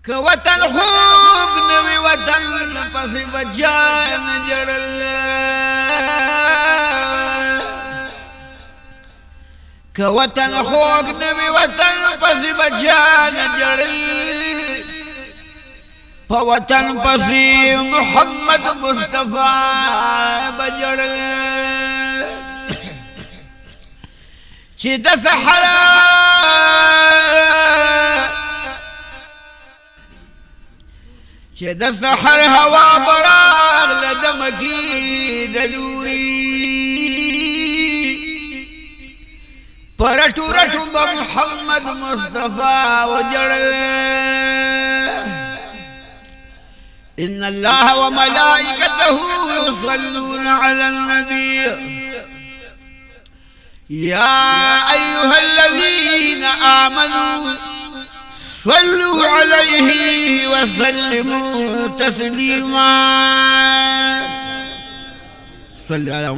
که وطن خوب نوی وطن پس بچان جڑل که وطن خوب نوی وطن پس بچان جڑل پا وطن پسی محمد مصطفیٰ بجڑل چی د صحرا چه د سحر هوا براغ لدمکی دلوری پرٹو رٹو محمد مصطفیٰ وجڑل ان اللہ وملائکته يصلون على النبي يا أيها الذين آمنوا صلوا عليه وسلموا تسليما صل على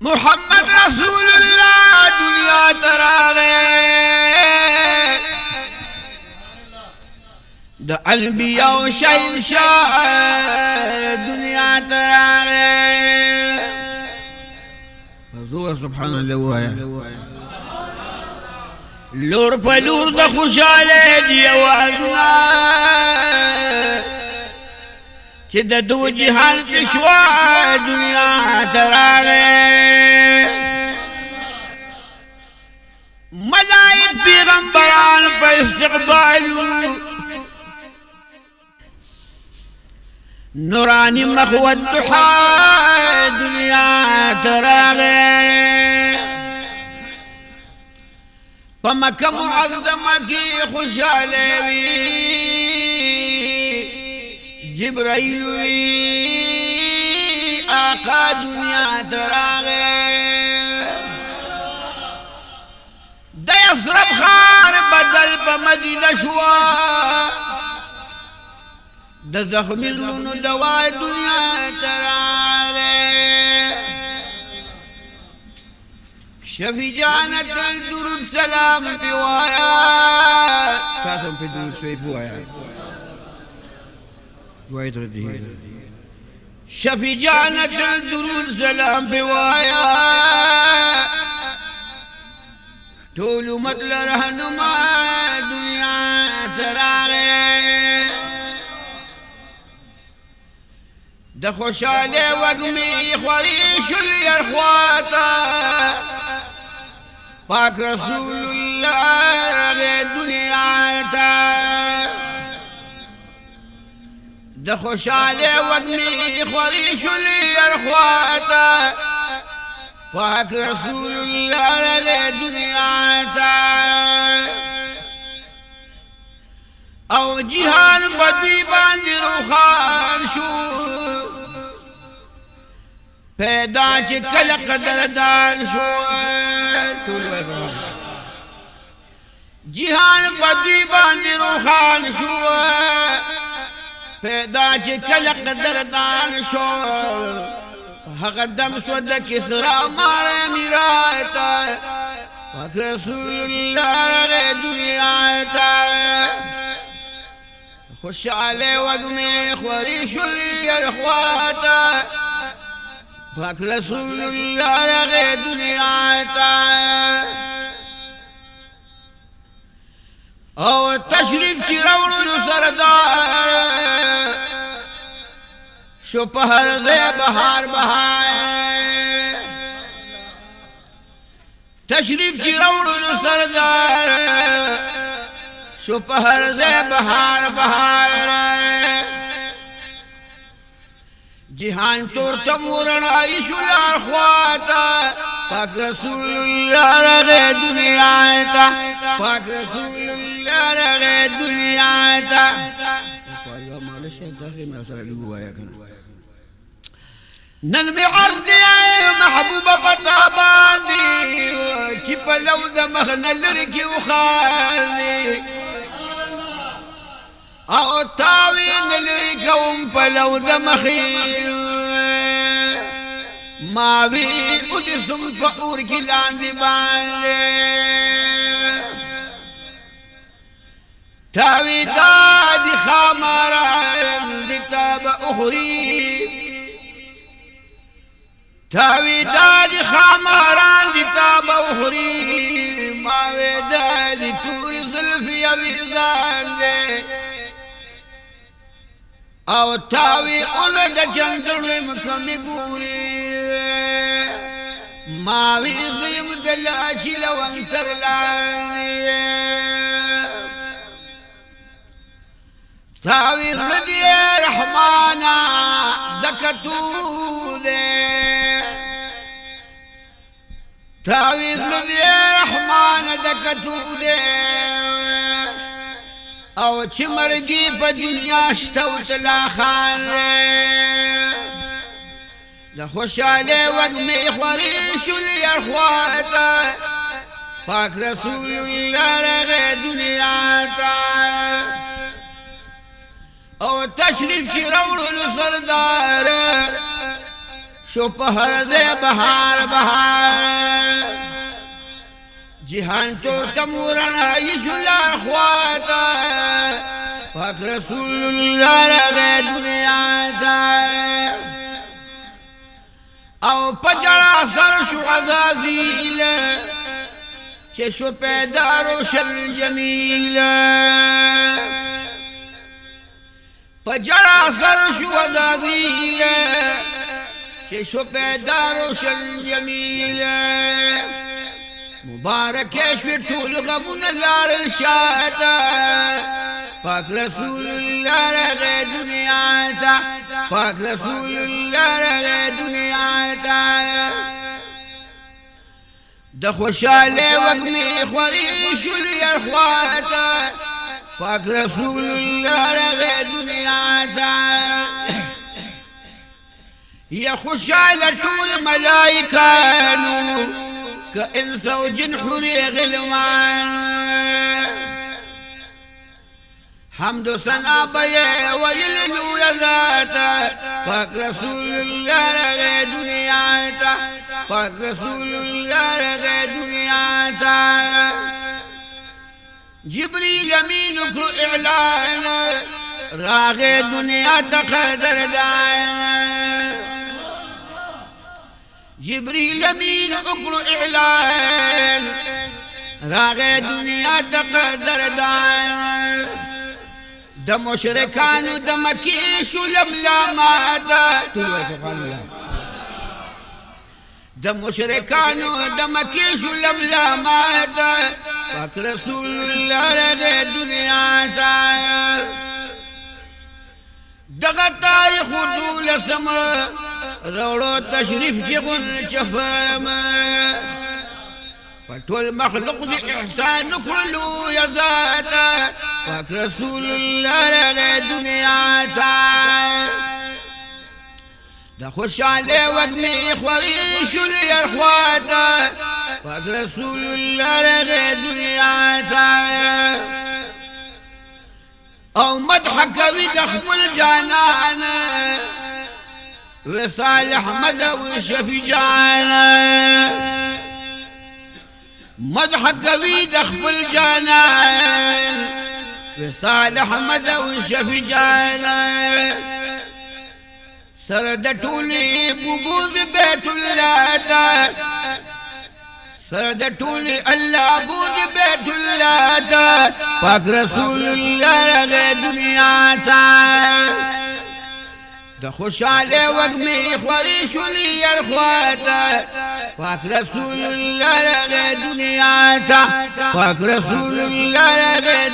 محمد رسول الله دنیا تراغے دا انبیاء شہنشاہ دنیا تراغے حضور سبحان اللہ وآیا لور پا لور دا خوشالے جیوازنا چی دا دو جہان پشوا دنیا تراغے ملائک پیغمبران پا استقبالو نورانی مخوت دحا دنیا تراغے پمکہ معظمہ کی خوشحالے وی جبرائیل وی آقا دنیا تراغے دا یسرب خان بدل پا مدینہ شوا دا زخمی زلون دوائے دنیا تراغے شفی جانت الدرود سلام بوایا قاسم پہ درود سوئی بوایا دعائی تردی ہے شفی جانت الدرود سلام بوایا تولو مطل رہنما دنیا تراغے دا خوشالے وگمی خوریش الیرخواتا پاک رسول اللہ رغی دنیا تا دا خوشالے وگمی خوریش الیرخواتا پاک رسول اللہ رغی دنیا تا او جہان بدوی باندی روخان شو پیدا چی کل قدردان شو جہان بدوی باندی روخان شو پیدا چی کل قدردان شو حق دم شو دا کسرا مارے میرائتا پاک رسول اللہ رغی دنیا تا خوشحالے وگمی خوریش الاخواتا پاک رسول اللہ رغی دنیا تا او تشریف چی روڑو سردار شو پہر دے بہار بہائے تشریف چی روڑو سردار شو پہر دے بہار بہار جہان تور تمورن آئیشو لارخواتا پاک رسول اللہ رغی دنیا تا پاک رسول اللہ رغی دنیا تا نن میں عرض آئے محبوب پتا باندی چپ لو دا مخنل رکی اخاندی او تاوین لکوم پلو دا مخیر ماوی ادسم فقور کی لاندی باندے تاوي داد خمران لتاب أخري تاوي داد خمران لتاب أخري ما وداد توري ظلفي وردان او تاوي أولد جندر مكمي قولي ما ويضيم دلاشي لو انتر لاني تاوي ردي رحمانا دكتولي تاوي ردي رحمانا دكتولي او چمرگی پا دنیا شتوت لا خان لخوشالي وقمي خوريش اليرخواتا فاك رسول الله رغي دنياتا او تشريف شرور السردار شو پهر دے بہار بہار جهان تو تمورنا يشو الأخواتا فاك رسول الله رغي دنياتا او پجڑا سر شو عزازیل چشو پیدا روشن جمیل پجڑا سر شو عزازیل چشو پیدا روشن جمیل مبارك يشفي طول غبون اللار الشاتا فاك رسول الله رغي دنياتا فاك رسول الله رغي دنياتا دخوشالي وقمي خوريش اليرخواتا فاك رسول الله رغي دنياتا يا خوشالة طول ملايكانو كإنس وجن حري غلمان حمد سنا بيه ويللو يا ذاتا فاك رسول الله رغي دنياتا فاك رسول الله رغي دنياتا جبريل يمينك إعلان راغي دنياتا قدر دانا جبريل يمين أقر إعلان راغي دنيا تقدر دان دم شركان دم كيش لملاماتا دم شركان دم كيش لملاماتا فاك رسول الله راغي دنيا تا دغتا يخذول سما روڑو تشریف جغن چفاما فتول مخلوق دي احسان كله يا ذاتا فاك رسول الله رغي دنياتا دا خوش علي وقمي خوريش اليرخواتا فاك رسول الله رغي دنياتا او مدحك بدخم الجنانا وصالح مدى شفي جانا مدحك قويد اخفل جانا وصالح مدى شفي جانا سردتولي بوجود بيت الله سردتولي الله بود بيت الله فاك رسول الله رغي دنياتا دخوش علي وقمي خوريش اليرخواتا فاك رسول الله رغي دنياتا فاك رسول الله رغي